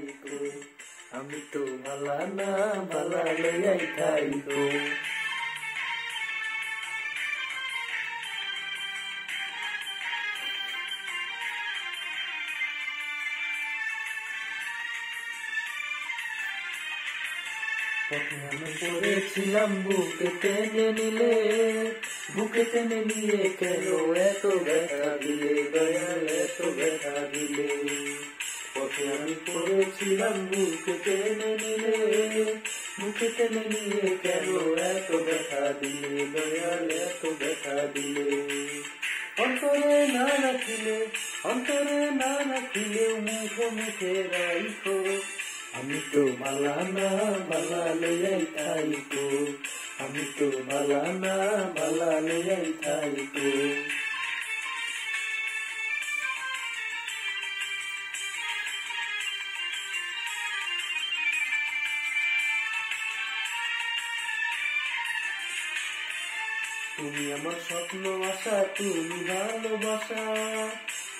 থাইকো আমি তো ভালা না ভালা লইয়াই থাইকো। পথে আমি পড়েছিলাম বুকে টেনে নিলে, বুকে টেনে নিয়ে কেন এত ব্যথা দিলে দয়াল এত ব্যথা দিলে। পথে আমি পড়েছিলাম বুকে টেনে নিলে, বুকে টেনে নিয়ে কেন এত ব্যথা দিলে দয়াল এত ব্যথা দিলে। অন্তরে না রাখিলে, অন্তরে না রাখিলে মুখে মুখে রাইখো আমি তো ভালা না ভালা লইয়াই থাইকো আমি তো ভালা না ভালা লইয়াই থাইকো। তুমি আমার স্বপ্ন আশা, তুমি ভালোবাসা,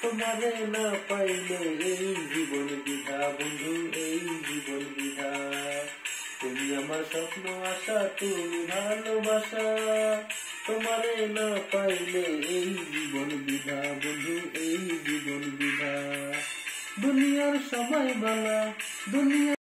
তোমারে না পাইলে এই জীবন বিধা বন্ধু এই জীবন বিধা। তুমি আমার স্বপ্ন আশা, তুমি ভালোবাসা, তোমারে না পাইলে এই জীবন বিধা বন্ধু এই জীবন বিধা। দুনিয়ার সবাই ভালা, দুনিয়া